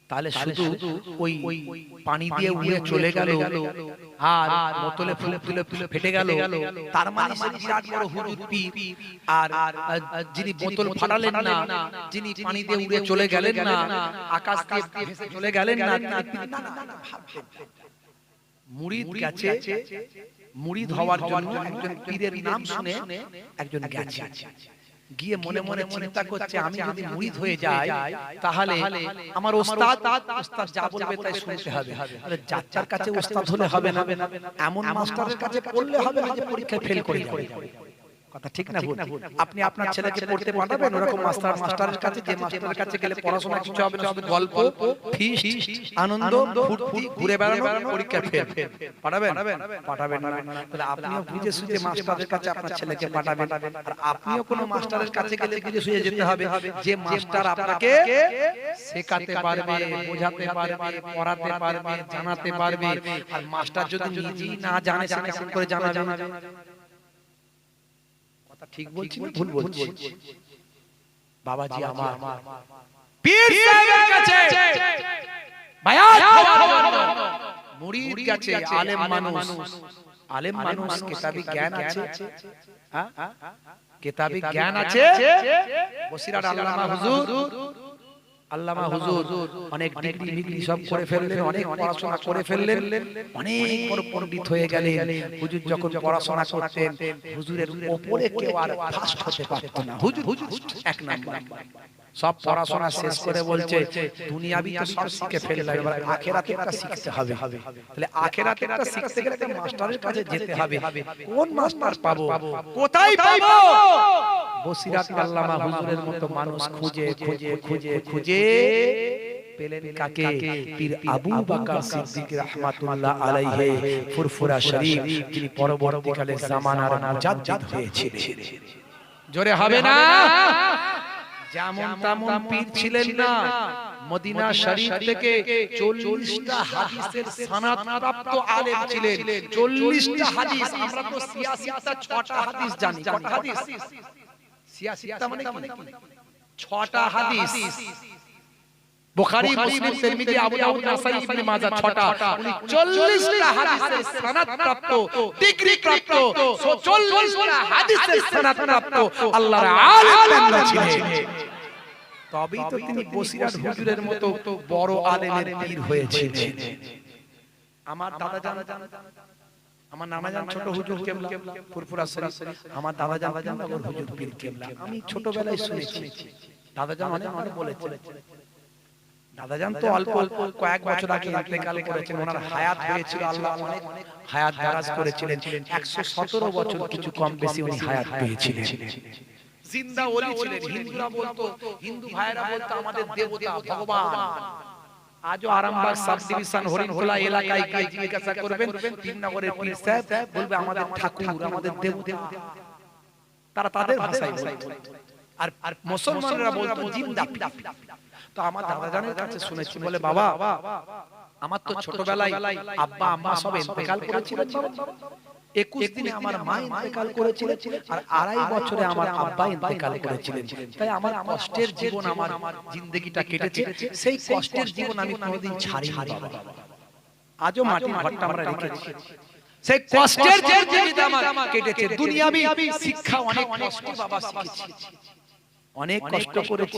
তাহলে শুধু ওই পানি দিয়ে উড়ে চলে গেল আর বোতলে ফুল তুলে ফেটে গেল, তার মানে সে বিরাট বড় হুজুর পীর। আর যিনি বোতল ফাটালেন না, যিনি পানি দিয়ে উড়ে চলে গেলেন না, আকাশ দিয়ে ভেসে চলে গেলেন না, মুরিদ গেছে মুরিদ হওয়ার জন্য একজন পীরের নাম শুনে একজন গেছে, গিয়ে মনে মনে চিন্তা করছে আমি যদি মুরিদ হয়ে যাই তাহলে আমার ওস্তাদ যা বলবে তাই শুনতে হবে। আরে যার কাছে ওস্তাদ হলে হবে না, এমন মাস্টারের কাছে পড়লে হবে না যে পরীক্ষায় ফেল করে যাবে। কথা ঠিক না ভুল? আপনি আপনার ছেলেকে পড়তে পাঠাবেন ওরকম মাস্টারের কাছে, যে মাস্টারের কাছে গেলে পড়াশোনা কিছু হবে না, শুধু গল্প, ফিস্ট, আনন্দ, ফুর্তি, ঘুরে বেড়ানো, পরীক্ষা ফেল। পাঠাবেন না। তাহলে আপনিও বুঝে সুঝে মাস্টারের কাছে আপনার ছেলেকে পাঠাবেন। আর আপনিও কোনো মাস্টারের কাছে গেলে বুঝে সুঝে যেতে হবে যে মাস্টার আপনাকে শেখাতে পারবে, বোঝাতে পারবে, পড়াতে পারবে, জানাতে পারবে। আর মাস্টার যদি নিজেই না জানে সে কেমন করে জানাবে? ঠিক বলছি না ভুল বলছি? বাবাজি আমার পীর সাহেবের কাছে বায়াত হওয়ার জন্য মুরিদ গেছে, আলেম মানুষ কিতাবি জ্ঞান আছে, কিতাবি জ্ঞান আছে। বসিরহাট আল্লামা হুজুর অনেক ডিগ্রি সব করে ফেললেন, অনেক পড়াশোনা করে ফেললেন, অনেক বড় পণ্ডিত হয়ে গেলেন। হুজুর যখন পড়াশোনা করতেন হুজুরের উপরে কেউ আর ফার্স্ট হতে পারত না, হুজুর এক নাম্বার। সব পড়াশোনা শেষ করে বলছে দুনিয়াবি তো সব শিখে ফেললাম, এবার আখিরাতেরটা শিখতে হবে। তাহলে আখিরাতেরটা শিখতে গেলে মাস্টারের কাছে যেতে হবে। কোন মাস্টার পাবো, কোথায় পাবো? বসিরহাট আল্লামা হুজুরের মতো মানুষ খুঁজে খুঁজে খুঁজে খুঁজে পেলেন কাকে? পীর আবু বকর সিদ্দিক রাহমাতুল্লাহ আলাইহি ফুরফুরা শরীফ, যিনি পরবর্তীকালে জামানার মুজাদ্দিদ হয়েছিলেন। জোরে হবে না? যেমন তেমন পীর ছিলেন না, মদিনা শরীফ থেকে 40টা হাদিসের সনদ প্রাপ্ত আলেম ছিলেন। 40টা হাদিস, আমরা তো 86টা 6টা হাদিস জানি। কত হাদিস? 86টা মানে কি? 6টা হাদিস। বুখারী, মুসলিম, তিরমিজি, আবু দাউদ, নাসাই, ইবনে মাজাহ 6টা। উনি 40টা হাদিসের সনদ প্রাপ্ত, ডিগ্রি প্রাপ্ত, 40টা হাদিসের সনদ প্রাপ্ত আল্লাহর আলেম ছিলেন। তবেই তো তিনি বসিরহাট হুজুরের মতো বড় আলেমের পীর হয়েছিলেন। আমার দাদা জান, আমার নানা জান ছোট হুজুর কেবলা ফুরফুরা শরীফ, আমার দাদা জান হুজুর পীর কেবলা। আমি ছোটবেলায় শুনেছি, দাদা জান অনেক বলেছেন। দাদা জান তো অল্প কয়েক বছর আগে ইন্তেকাল করেছেন, ওনার হায়াত হয়েছিল, আল্লাহ অনেক হায়াত দারাজ করেছিলেন। 117 বছর কিছু কম বেশি উনি হায়াত পেয়েছিলেন। জিন্দা ওলি ছিলেন। হিন্দুরা বলতো, হিন্দু ভাইরা বলতো আমাদের দেবতা ভগবান। আজও আরামবাগ সাব ডিভিশন হরিণখোলা এলাকায় গিয়ে জিজ্ঞাসা করবেন তিননগরের পীর সাহেব, বলবে আমাদের ঠাকুর, আমাদের দেবতা। তারা তাদের ভাষায় বলতো। আর মুসলমানরা বলতো জিন্দা। তো আমার দাদা জানের কাছে শুনেছি, বলে বাবা আমার তো ছোটবেলায় আব্বা আম্মা সব ইন্তেকাল করেছিলেন। 21 দিনে আমার মা ইন্তেকাল করেছিলেন, আর 2.5 বছরে আমার আব্বা ইন্তেকাল করেছিলেন। তাই আমার কষ্টের জীবন, আমার জিন্দেগিটা কেটেছে। সেই কষ্টের জীবন আমি কোনোদিন ছাড়িনি বাবা। আজও মাটির ঘরটা আমরা রেখেছি। সেই কষ্টের যে জীবন আমার কেটেছে। দুনিয়াবি শিক্ষা অনেক কষ্ট বাবা শিখেছি, অনেক কষ্ট করেছি,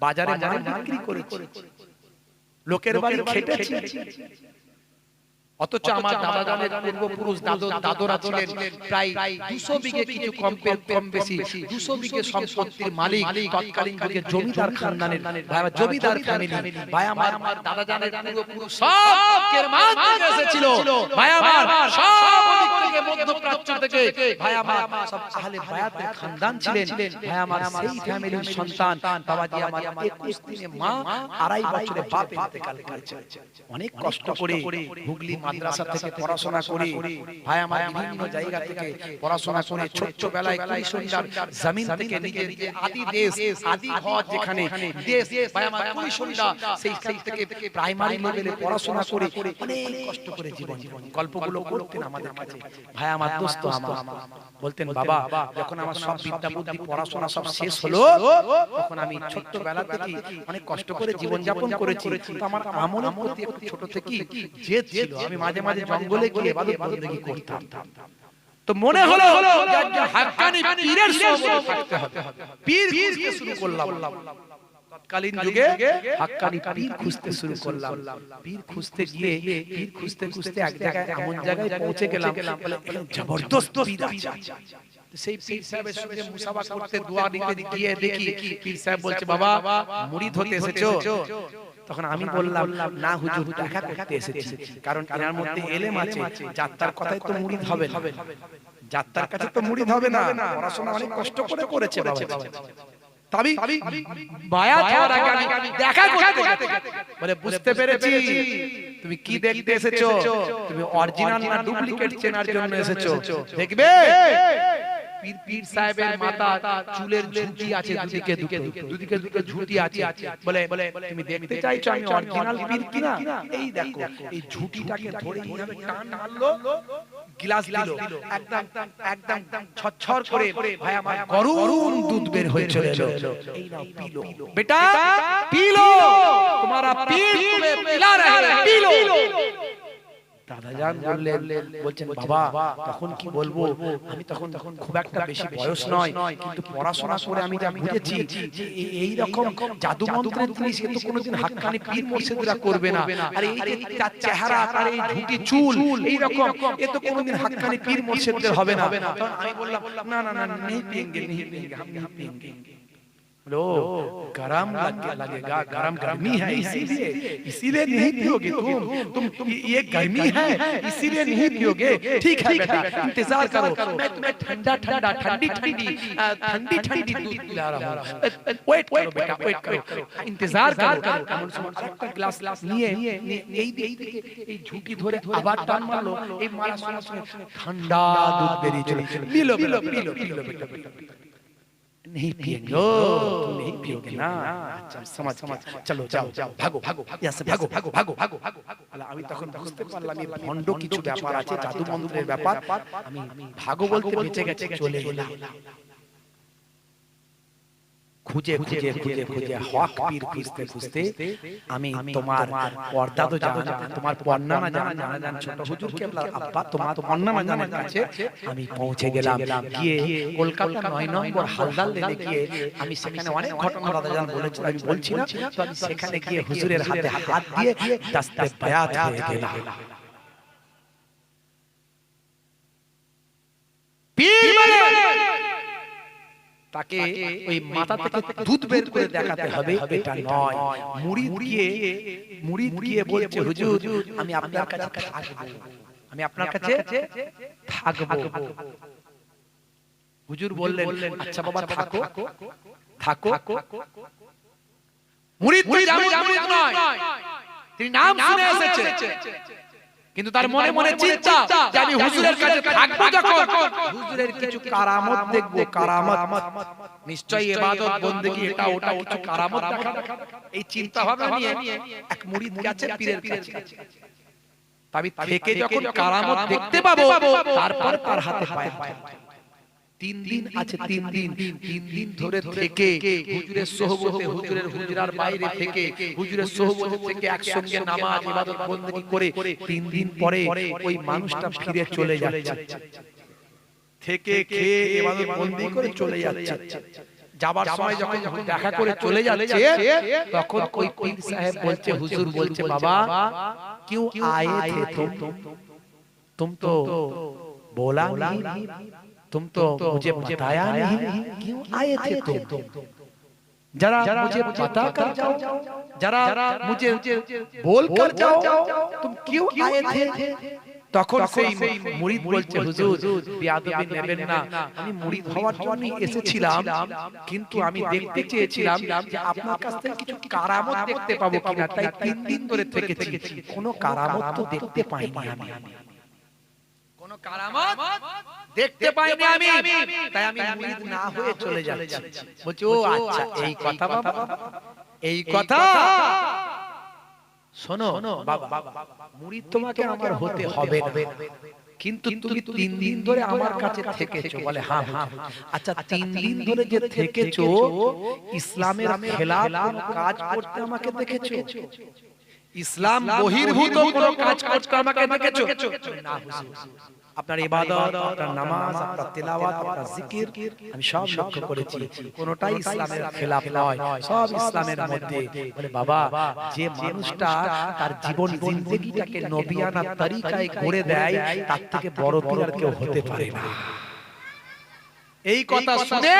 বাজারে মাল বিক্রি করেছি, লোকের বাড়ি খেটেছি। অথচ আমার দাদা জানের পূর্বপুরুষ দাদরা ছিলেন প্রায় 200 বিঘে কিছু কম বেশি 200 বিঘে সম্পত্তির মালিক, তৎকালীন যুগে জমিদার খানদানের জমিদার ফ্যামিলি। ভাই আমার দাদা জানের পূর্বপুরুষ সব কেরমান থেকে এসেছিল। ভাই আমার সব দিক থেকে, মধ্যপ্রাচ্য থেকে, ভাই আমার সব আহলে বায়াতের খানদান ছিলেন। ভাই আমার সেই ফ্যামিলির সন্তান বাবাজি আমার 21 দিনে মা, 2.5 বছরে বাপ ইন্তেকাল করেছে। অনেক কষ্ট করে হুগলি মাদ্রাসা থেকে পড়াশোনা করি, ভাই আমার বিভিন্ন জায়গা থেকে পড়াশোনা করে ছোট্টবেলায় কুড়িশন্ডার জমিন থেকে নিজের যে আদি দেশ আদি ঘর যেখানে দেশ ভাই আমার কুড়িশন্ডা সেইখান থেকে প্রাইমারি লেভেলে পড়াশোনা করে অনেক কষ্ট করে জীবন গল্পগুলো করতেন আমাদের কাছে। ভাই আমার দোস্ত আমার বলতেন বাবা যখন আমার সব বিদ্যা বুদ্ধি পড়াশোনা সব শেষ হলো তখন আমি ছোট্টবেলা থেকে অনেক কষ্ট করে জীবন যাপন করেছি, তো আমার আমলের প্রতি একটু ছোট থেকেই জেদ ছিল, আমি মাঝে মাঝে জঙ্গলে গিয়ে ইবাদত বন্দেগী করতাম। তো মনে হলো যে হাক্কানি পীরের সহবতে থাকতে হবে, পীর খুঁজতে শুরু করলাম। তৎকালীন যুগে হাক্কানি পীর খুঁজতে শুরু করলাম। পীর খুঁজতে গিয়ে পীর খুঁজতে খুঁজতে এক জায়গায় এমন জায়গায় পৌঁছে গেলাম বলে জবরদস্ত পীর আছে। সেই পীর সাহেবের সঙ্গে মুসাফা করতে দোয়া দিতে গিয়ে দেখি পীর সাহেব বলছে বাবা মুরিদ হতে এসেছো? তখন আমি বললাম না হুজুর দেখা করতে এসেছি, কারণ এর মধ্যে এলেম আছে, যাত্রার কথাই তো মুরিদ হবে না, যাত্রার কাছে তো মুরিদ হবে না, পড়াশোনা অনেক কষ্ট করে করেছে বাবা। তবে বায়াত হওয়ার আগে আমি দেখা করতে বলে বুঝতে পেরেছি তুমি কি দেখতে এসেছো, তুমি অরিজিনাল না ডুপ্লিকেট চেনার জন্য এসেছো। দেখবে পীর সাহেবের মাথা চুলের ঝুঁটি আছে দুদিকে দুটো ঝুঁটি আছে, বলে তুমি দেখতে চাইছো আমি অরিজিনাল পীর কিনা? এই দেখো এই ঝুঁটিটাকে ধরে এইভাবে টান মারলো, গ্লাস দিল, একদম একদম ছচ্ছর করে ভাই আমার গরম দুধ বের হয়ে চলে এলো। এই নাও পিলো বেটা, পিলো, তোমারা পীর तुम्हें पिला रहे हैं, পিলো। দাদাজান বলছেন বাবা তখন কি বলবো, আমি তখন খুব একটা বেশি বয়স নয়, কিন্তু পড়াশোনা করে আমি যা বুঝেছি যে এই রকম জাদু মন্ত্রের জিনিস এ তো কোনোদিন হাক্কানি পীর মুর্শিদরা করবে না, আর এই যে তার চেহারা আর এই ঝুঁটি চুল এই রকম এ তো কোনোদিন হাক্কানি পীর মুর্শিদদের হবে না। তখন আমি বললাম না না না नहीं पिएंगे नहीं पिएंगे हम नहीं पिएंगे। लो गरम लगेगा, गरम गर्मी है इसीलिए नहीं पियोगे तुम ये गर्मी है इसीलिए नहीं पियोगे। ठीक है बेटा इंतजार करो, मैं तुम्हें ठंडा ठंडा ठंडी ठंडी ठंडी ठंडी दूध पिला रहा हूं, वेट करो बेटा वेट करो, इंतजार करो। এমন সময় একটা গ্লাস নিয়ে এই দিকে এই ঝুঁটি ধরে আবার টান মারলো, এই মারার সঙ্গে সঙ্গে ঠান্ডা দুধ বেরিয়ে চলে। পিলো পিলো পিলো পিলো বেটা नहीं पिएंगे, तुम नहीं पियोगे ना, अच्छा समझ चलो जाओ जाओ भागो भागो यहाँ से भागो भागो भागो भागो। আমি তখন বুঝতে পারলাম এই ভণ্ড কিছু ব্যাপার আছে, জাদু মন্ত্রের ব্যাপার। আমি ভাগো বলতে বেঁচে গেছে চলে এলাম। খুঁজে খুঁজে খুঁজে খুঁজে হক পীর খুঁজতে খুঁজতে আমি তোমার পর্দা তো জানা, তোমার পর্নামা জানা ছোট হুজুর কেবলার আব্বা তোমার পর্নামা জানার কাছে আমি পৌঁছে গেলাম। গিয়ে কলকাতা 9 নম্বর হালদার লেনে গিয়ে আমি সেখানে অনেক ঘটনা দাদাজান বলেছিল আমি বলছি না, তো আমি সেখানে গিয়ে হুজুরের হাতে হাত দিয়ে দাস্তে বায়াত হয়ে গেলাম। পীর মানে তাকে ওই মাথা থেকে দুধ বের করে দেখাতে হবে এটা নয়। মুরিদ গিয়ে বলছে হুজুর আমি আপনার কাছে থাকবো, আমি আপনার কাছে থাকবো। হুজুর বললেন আচ্ছা বাবা থাকো থাকো। মুরিদ মুরিদ নয়, তিনি নাম শুনে এসেছে, কিন্তু তার মনে মনে চিন্তা যে আমি হুজুরের কাছে থাকবো, যখন হুজুরের কিছু কারামত দেখবো, কারামত নিশ্চয়ই ইবাদত বন্দেগী এটা ওটা কিছু কারামত দেখা, এই চিন্তা ভাবনা নিয়ে এক মুরিদ গেছে পীরের কাছে। তবে থেকে যখন কারামত দেখতে পাবো তারপর তার হাতে পায়ে 3 দিন আছে, 3 দিন ধরে থেকে হুজুরের সোহবতে হুজুরের হুজরার বাইরে থেকে হুজুরের সোহবতে থেকে একসঙ্গে নামাজ ইবাদত বন্দেগী করে 3 দিন পরে ওই মানুষটা ফিরে চলে যাচ্ছে, থেকে খেয়ে ইবাদত বন্দেগী করে চলে যাচ্ছে। যাবার সময় যখন দেখা করে চলে যাচ্ছে তখন ওই পীর সাহেব বলছে, হুজুর বলছে বাবা क्यों आए थे तुम तो बोला नहीं, तुम तो मुझे बताया नहीं, क्यों आए थे तुम? जरा मुझे बता कर जाओ, जरा मुझे बोल कर जाओ, तुम क्यों आए थे? তখন সেই মুরিদ বলছে হুজুর বেয়াদবি নেবেন না, আমি মুরিদ হওয়ার জন্য এসেছিলাম, কিন্তু আমি দেখতে চেয়েছিলাম যে আপনার কাছ থেকে কিছু কারামত দেখতে পাবো কিনা, তাই 3 দিন ধরে থেকেছি, কোনো কারামত তো দেখতে পাইনি আমি, কোনো কারামত দেখতে পাইনি আমি, তাই আমি মুরিদ না হয়ে চলে যাচ্ছি। বলছে ও আচ্ছা এই কথা বাবা, এই কথা শোনো বাবা, মুরিদ তোমাকে আমার হতে হবে না, কিন্তু তুমি 3 দিন ধরে আমার কাছে থেকেছো। বলে হ্যাঁ হ্যাঁ। আচ্ছা 3 দিন ধরে যে থেকেছো, ইসলামের খেলাফ কোন কাজ করতে আমাকে দেখেছো? ইসলাম বহির্ভূত কোন কাজ করতে আমাকে দেখেছো? না হুজুর, আপনার ইবাদত, আপনার নামাজ, আপনার তেলাওয়াত, আপনার জিকির আমি সব লক্ষ্য করেছি, কোনটাই ইসলামের খেলাফ নয়, সব ইসলামের মধ্যে। বলে বাবা, যে মানুষটা তার জীবন জিন্দেগিটাকে নবিয়ানা তরিকায় গড়ে দেয়, তার থেকে বড় পীর আর কেউ হতে পারে না। এই কথা শুনে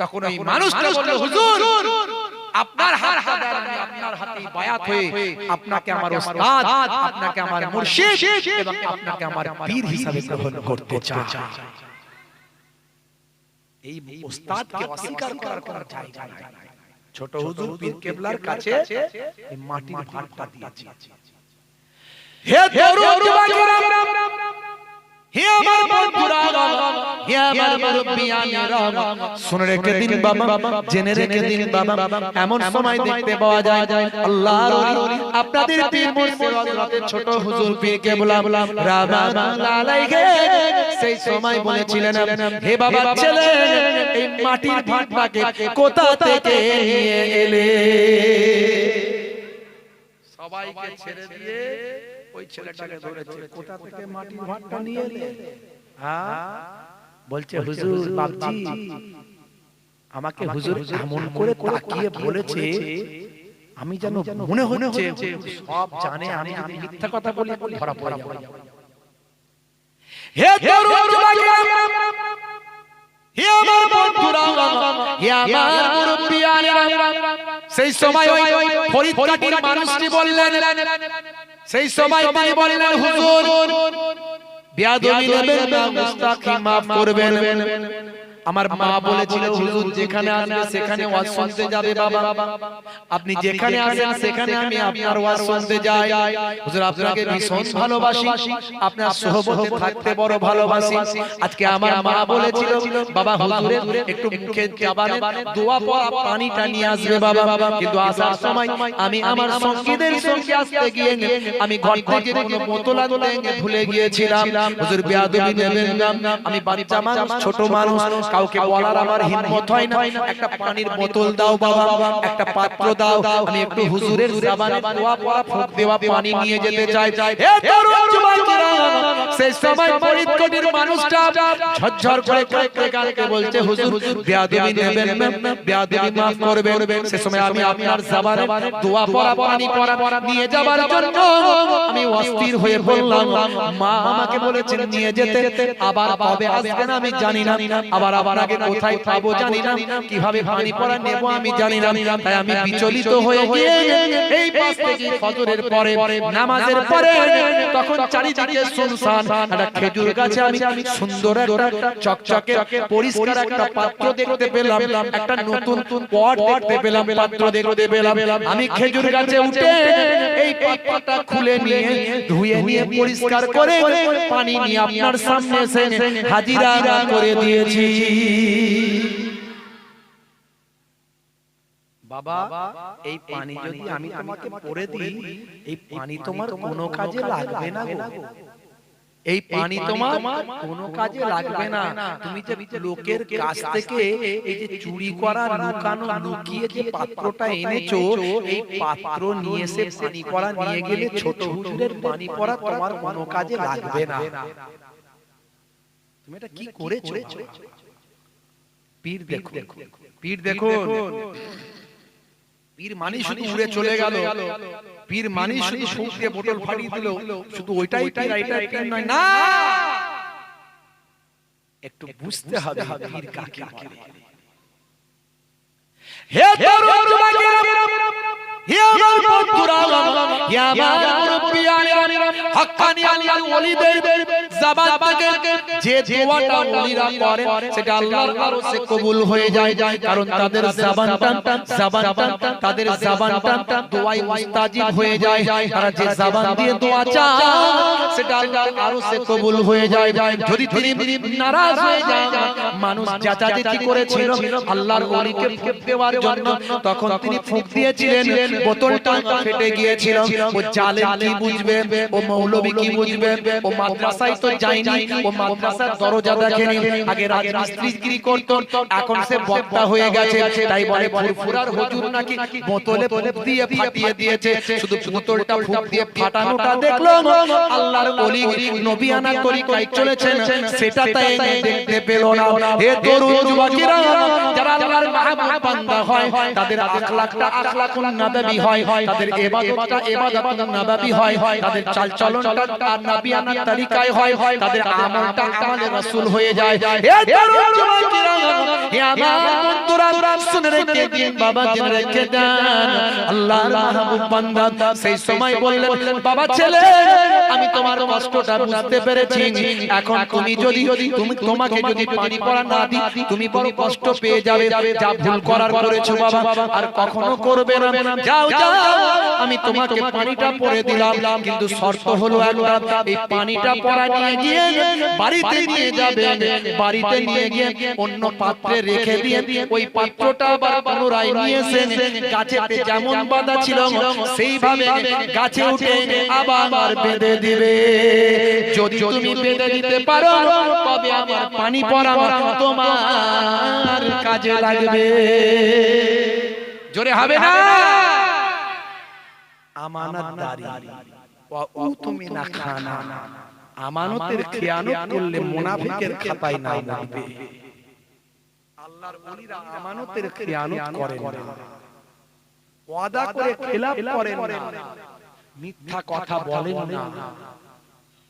তখন ওই মানুষটা বলল হুজুর আপনার হাত ধরে আমি আপনার হাতেই বায়াত হয়ে আপনাকে আমার ওস্তাদ, আপনাকে আমার মুর্শিদ এবং আপনাকে আমার পীর হিসাবে গ্রহণ করতে চাই। এই ওস্তাদকে অস্বীকার করার কোনো জায়গা নাই। ছোট হুজুর পীর কেবলার কাছে এই মাটির ভাঁড়টা দিয়েছে। হে তরুণ যুবকেরা, হে আমার বন্ধুরা, হে আমার মুরব্বিয়ানেরা, শুনে রেখে দিন বাবা, জেনে রেখে দিন বাবা, এমন সময় দেখতে পাওয়া যায় আল্লাহর ওলি আপনাদের পীর মুর্শিদ হযরত ছোট হুজুর পীর কেবলা রাহমাতুল্লাহ আলাইহি সেই সময় বলেছিলেন, হে বাবা ছেলে, এই মাটির ভাঁড়টাকে কোথা থেকে নিয়ে এলে? সবাইকে ছেড়ে দিয়ে ওই ছেলেটাকে ধরেছে, কোথা থেকে মাটির ভাঁড়টা নিয়ে এলে? হ্যাঁ বলছে হুজুর বাপজি, আমাকে হুজুর এমন করে তাকিয়ে বলেছে, আমি যেন মনে হচ্ছে সব জানে, আমি যদি মিথ্যা কথা বলি ধরা পড়ে যাব। হে তরুণ যুবকেরা, হে আমার বন্ধুরা, হে আমার মুরব্বিয়ানেরা, সেই সময় ওই ফরিদকাটির মানুষটি বললেন, সেই সময় তিনি বললেন হুজুর বেয়াদবি নেবেন না, মুস্তাকি maaf করবেন। আমার মা বলেছিল হুজুর যেখানে আসবে সেখানে ওয়াজ শুনতে যাবে বাবা, আপনি যেখানে আসেন সেখানে আমি আপনার ওয়াজ শুনতে যাই। হুজুর আপনাকে ভীষণ ভালোবাসি, আপনার সোহবতে থাকতে বড় ভালোবাসি। আজকে আমার মা বলেছিল বাবা হুজুরের একটু মুখে জবানে দোয়া পড়া পানিটা নিয়ে আসবে বাবা, কিন্তু আসার সময় আমি আমার সঙ্গীদের সঙ্গে আসতে গিয়ে আমি ঘর থেকে কোনো বোতল আনতে ভুলে গিয়েছিলাম। হুজুর বেয়াদবি নেবেন না, আমি বাচ্চা মানুষ, ছোট মানুষ, কাউকে বলার আমার হিম্মত হয় না, একটা পানির বোতল দাও বাবা, একটা পাত্র দাও, আমি একটু হুজুরের জবানে দোয়া পড়া ফুঁক দেওয়া পানি নিয়ে যেতে চাই। হে তরুণ যুবকেরা, সেই সময় ফরিদকাটির মানুষটা ঝরঝর করে কাঁদতে কাঁদতে বলছে হুজুর বেয়াদবি নেবেন না, বেয়াদবি maaf করবেন। সেই সময় আমি আপনার জবানে দোয়া পড়া পানি পড়া নিয়ে যাবার জন্য আমি অস্থির হয়ে বললাম, মা আমাকে বলেছেন নিয়ে যেতে, আবার কবে আসবেন আমি জানি না, আবার আপনাকে কোথায় পাবো জানি না, কিভাবে পানি পড়া নেব আমি জানি না, তাই আমি বিচলিত হয়ে গিয়ে এই পাশ থেকে ফজরের পরে নামাজের পরে তখন চারিদিকে শুনশান, একটা খেজুর গাছে আমি সুন্দর একটা চকচকে পরিষ্কার একটা পাত্র দেখতে পেলাম, একটা নতুন পট দেখতে পেলাম, পাত্র দেখতে পেলাম। আমি খেজুর গাছে উঠে এই পাত্রটা খুলে নিয়ে ধুয়ে নিয়ে পরিষ্কার করে পানি নিয়ে আপনার সামনে এসে হাজিরা করে দিয়েছি। বাবা এই পানি যদি আমি তোমাকে পড়ে দিই, এই পানি তোমার কোনো কাজে লাগবে না গো, এই পানি তোমার কোনো কাজে লাগবে না। তুমি যে লোকের কাছ থেকে এই যে চুরি করা, লুকানো, লুকিয়ে যে পাত্রটা এনেছো, এই পাত্র নিয়ে এসে পানি পড়া নিয়ে গেলে ছোট হুজুরের পানি পড়া তোমার কোনো কাজে লাগবে না। তুমি এটা কি করেছো? পীর দেখো, পীর দেখো, পীর মানি শুধু উড়ে চলে গেল, পীর মানি শুধু সুখ দিয়ে বোতল ফাটিয়ে দিল, শুধু ওইটাই পীর, এইটাই পীর নয় না, একটু বুঝতে হবে পীর কাকে বলে। হে তরুণ যুবকেরা, হে আমার বন্ধুরা, হে আমার মুরব্বিয়ানেরা, হক্কানি আল্লাহর ওলিদের জবান থেকে যে দোয়াটা ওলিরা করে সেটা আল্লাহর আরশে কবুল হয়ে যায়, কারণ তাদের জবানটা তাদের জবানটা দোয়াই মুস্তাজিব হয়ে যায়। তারা যে জবান দিয়ে দোয়া চায় সেটা আল্লাহর আরশে কবুল হয়ে যায়। যদি তিনি নারাজ হয়ে যায়, মানুষ যাচাযাচি করেছিল আল্লাহর ওলিকে ফুঁক দেওয়ার জন্য, তখন তিনি ফুঁক দিয়েছিলেন, বোতলটা ফেটে গিয়েছিল। ও জালেম কি বুঝবে, ও মৌলবি কি বুঝবে, ও মাদ্রাসায় তো যায়নি, ও মাদ্রাসার দরজা দেখেনি, আগে রাজমিস্ত্রিগিরি করত, এখন সে বক্তা হয়ে গেছে, তাই বলে ফুরফুরার হুজুর নাকি বোতলে ফুঁক দিয়ে ফাটিয়ে দিয়েছে। শুধু বোতলটা ফুঁক দিয়ে ফাটানোটা দেখলো আল্লাহর ওলি নবিয়ানা তরিকায় চলেছেন, সেটা তাই দেখতে পেল না। হে তরুণ যুবকেরা, যারা আল্লাহর মাহবুব বান্দা হয়, তাদের আখলাকটা আখলাকুন নববী হয়, তাদের ইবাদতটা ইবাদতুন নববী হয়, তাদের চালচলনটা নবিয়ানা তরিকায় হয়, তাদের আমলটা আমলে রাসূল হয়ে যায়। হে তরুণ যুবকেরা, হে আমার বন্ধুরা, শুনে রেখে দিন, বাবা জেনে রেখে দেন, আল্লাহর মাহবুব বান্দা সেই সময় বললেন, বাবা ছেলে, আমি তোমার কষ্টটা বুঝতে পেরেছি, এখন তুমি যদি তোমাকে যদি পানি পড়া না দিই, তুমি বড় কষ্ট পেয়ে যাবে। যা ভুল করার করেছো বাবা, আর কখনো করবে না। যাও যাও, আমি তোমাকে পানিটা পড়ে দিলাম, কিন্তু শর্ত হলো একটা, এই পানিটা পড়া নিয়ে গিয়ে বাড়িতে নিয়ে যাবে, বাড়িতে নিয়ে গিয়ে অন্য পাত্রে রেখে দিয়ে ওই পাত্রটা আবার পুনরায় নিয়ে এসে গাছেতে যেমন বাঁধা ছিল সেইভাবে গাছে উঠে আবার বেঁধে দিবে। যদি তুমি বেঁধে দিতে পারো, তবে আমার পানি পড়া তোমার কাজে লাগবে। জোরে হবে না? আমানতদারি ওয়া উতমিনা খানা, আমানতের খেয়ানত করলে মুনাফিকের খাতায় নাম উঠবে। আল্লাহর ওলিরা আমানতের খেয়ানত করেন না, ওয়াদা করে খেলাফ করেন না, মিথ্যা কথা বলেন না।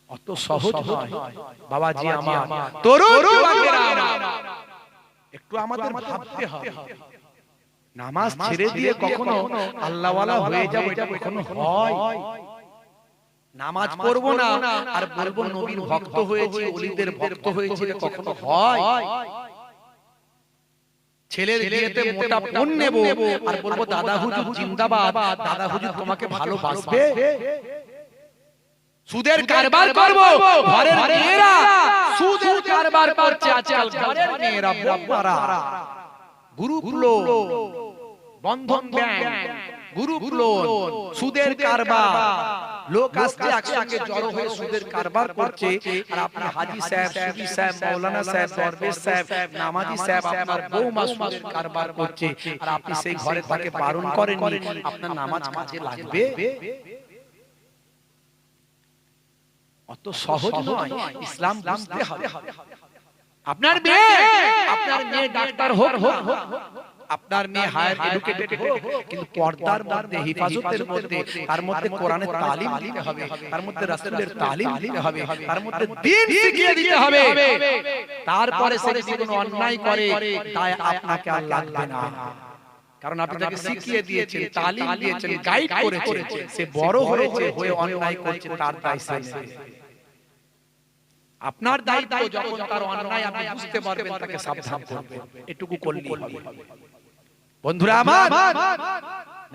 অত সহজ নয় বাবাজি আমার, তরুণ যুবকেরা আমার, একটু আমাদের ভাবতে হবে। নামাজ ছেড়ে দিয়ে কখনো আল্লাহওয়ালা হয়ে যাব, এটা কখনো হয়? নামাজ পড়বো না আর বলবো নবীর ভক্ত হয়েছি, ওলিদের ভক্ত হয়েছি, এটা কখনো হয়? ছেলের বিয়েতে মোটা পণ নেব আর বলবো দাদা হুজুর জিন্দাবাদ, দাদা হুজুর তোমাকে ভালোবাসবে? সুদের কারবার করব, ঘরের মেয়েরা সুদের কারবার করছে আজকাল, ঘরের মেয়েরা বোমারা, গ্রুপ লোন, বন্ধন ব্যাংক, গ্রুপ লোন, সুদের কারবার, লোক আসছে একসঙ্গে জড়ো হয়ে সুদের কারবার করছে, আর আপনি হাজী সাহেব, সুফি সাহেব, মাওলানা সাহেব, দরবেশ সাহেব, নামাজি সাহেব, আপনার বউমা সুদের কারবার করছে, আর আপনি সেই ঘরে তাকে বারণ করেননি, আপনার নামাজ কাজে লাগবে? অত সহজ নয়, ইসলাম বুঝতে হবে। আপনার মেয়ে ডাক্তার হোক, আপনার মেয়ে হায়ার এডুকেটেড হোক, কিন্তু পর্দার মধ্যে, হিফাজতের মধ্যে, তার মধ্যে কোরআনের তালিম দিতে হবে, তার মধ্যে রাসূলের তালিম দিতে হবে, তার মধ্যে দ্বীন শিখিয়ে দিতে হবে। তারপরে সে যদি কোনো অন্যায় করে, তাই আপনাকে আর লাগবে না, কারণ আপনি তাকে শিখিয়ে দিয়েছেন, তালিম দিয়েছেন, গাইড করেছেন, সে বড় হয়েছে, হয়ে অন্যায় করছে, তার দায় সে নেবে। আপনার দায়িত্ব, যখন তার অন্যায় আপনি বুঝতে পারবেন, তাকে সাবধান করবেন, এটুকু করলেই হবে। বন্ধুরা আমার,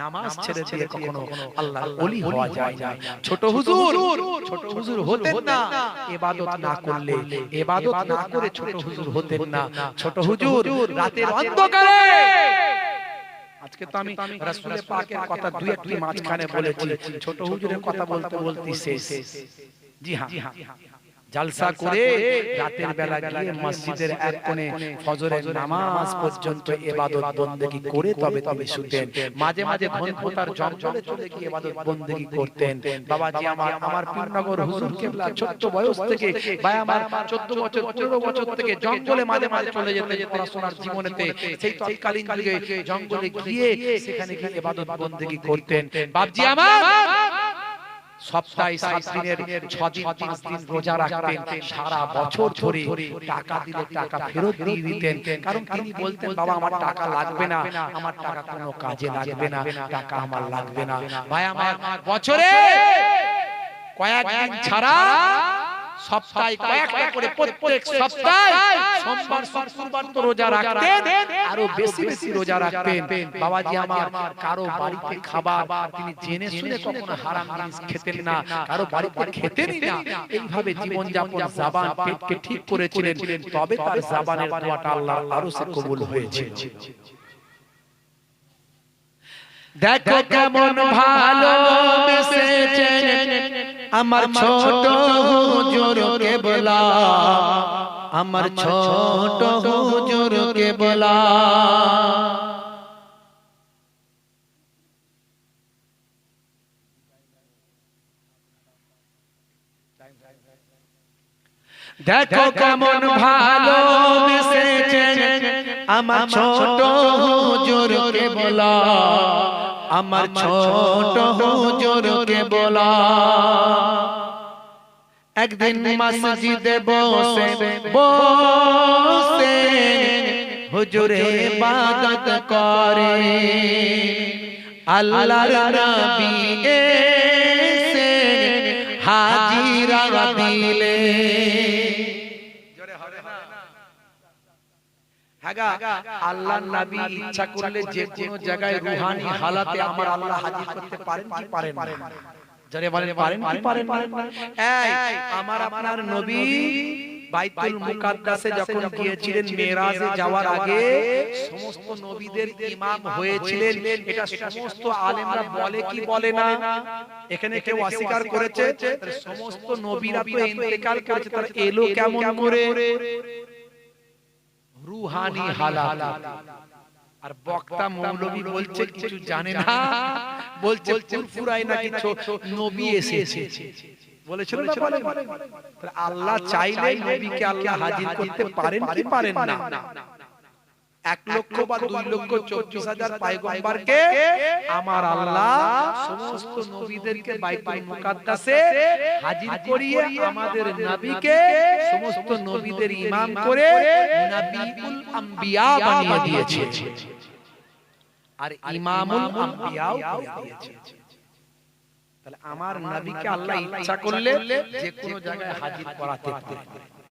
নামাজ ছেড়ে দিয়ে কখনো আল্লাহর ওলি হওয়া যায় না। ছোট হুজুর হতেন না ইবাদত না করলে, ইবাদত না করে ছোট হুজুর হতেন না। ছোট হুজুর রাতের অন্ধকারে, আজকে তো আমি রাসূলের পাকের কথা দুই একটি মাঝখানে বলেছি, ছোট হুজুরের কথা বলতে বলতে শেষ। জি হ্যাঁ, জলসা করে রাতের বেলা গিয়ে মসজিদের এক কোণে ফজরের নামাজ পর্যন্ত ইবাদত বندگی করে তবে শুতেন। মাঝে মাঝে ঘনঘটার জঙ্গলে চলে গিয়ে ইবাদত বندگی করতেন। বাবাজি আমার পীরনগর হুজুর কেবলা ছোট বয়স থেকে, ভাই আমার 14 বছর 15 বছর থেকে জঙ্গলে মাঝে মাঝে চলে যেতেন পড়াশোনার জীবনেতে। সেই তৎকালীন যুগে জঙ্গলে গিয়ে সেখানে গিয়ে ইবাদত বندگی করতেন। বাপজি আমার সপ্তাহে 7 দিনের 6 দিন 5 দিন রোজা রাখতেন, সারা বছর ধরে টাকা দিলে টাকা ফেরত দিয়ে দিতেন। কারণ তিনি বলতেন, বাবা আমার টাকা লাগবে না, আমার টাকা কোনো কাজে লাগবে না, টাকা আমার লাগবে না। ভাই আমার বছরে কয়েকদিন ছাড়া সপ্তাহে কয়েকটা করে প্রত্যেক সপ্তাহে সোমবার শুক্রবার তো রোজা রাখতেন, আরো বেশি বেশি রোজা রাখতেন। বাবাজি আমার কারো বাড়িতে খাবার তিনি জেনে শুনে কখনো হারাম জিনিস খেতেন না, কারো বাড়িতে খেতেনই না। এইভাবে জীবন যাপন জবান পেটকে ঠিক করেছিলেন, তবে তার জবানের দোয়াটা আল্লাহর আরশে কবুল হয়েছে। দেখো কেমন ভালোবেসেছেন আমার ছোট হুজুরকে বলা, আমার ছোট হুজুরকে বলা। দেখো কেমন ভালোবেসেছেন আমার ছোট হুজুরকে বলা, আমার ছোট হুজুরকে বলা। একদিন মসজিদে বসে বসে হুজুরে ইবাদত করে, আল্লাহর নবী এসে হাজিরা দিলে। আল্লাহর নবী ইচ্ছা করলে যে কোনো জায়গায় রূহানি হালাতে আমার আল্লাহ হাজির করতে পারেন কি পারেন না? যারা বলেন পারেন কি পারেন না? এই আমার আপনার নবী বাইতুল মুকাদ্দাসে যখন গিয়েছিলেন মেরাজে যাওয়ার আগে সমস্ত নবীদের ইমাম হয়েছিলেন। এটা সমস্ত আলেমরা বলে কি বলে না? এখানে কেউ অস্বীকার করেছে? সমস্ত নবীরা তো ইন্তেকাল করেছে, তারা এলো কেমন করে? রূহানি হালাত। আর বক্তা মৌলভী বলছে কিছু জানে না, বলছে ফুরফুরায় নাকি নবী এসেছে। বলেছিল না? বলে আল্লাহ চাইলে নবীকে আল্লাহ হাজির করতে পারেন কি পারেন না? 1 লক্ষ বা 2 লক্ষ 24,000 পয়গম্বরকে আমার আল্লাহ সমস্ত নবীদেরকে বাইতুল মুকাদ্দাসে হাজির করিয়ে আমাদের নবীকে সমস্ত নবীদের ইমাম করে নবিউল আম্বিয়া বানিয়ে দিয়েছে, আর ইমামুল আম্বিয়াও করে দিয়েছে। তাহলে আমার নবীকে আল্লাহ ইচ্ছা করলে যে কোনো জায়গায় হাজির করাতে পারে।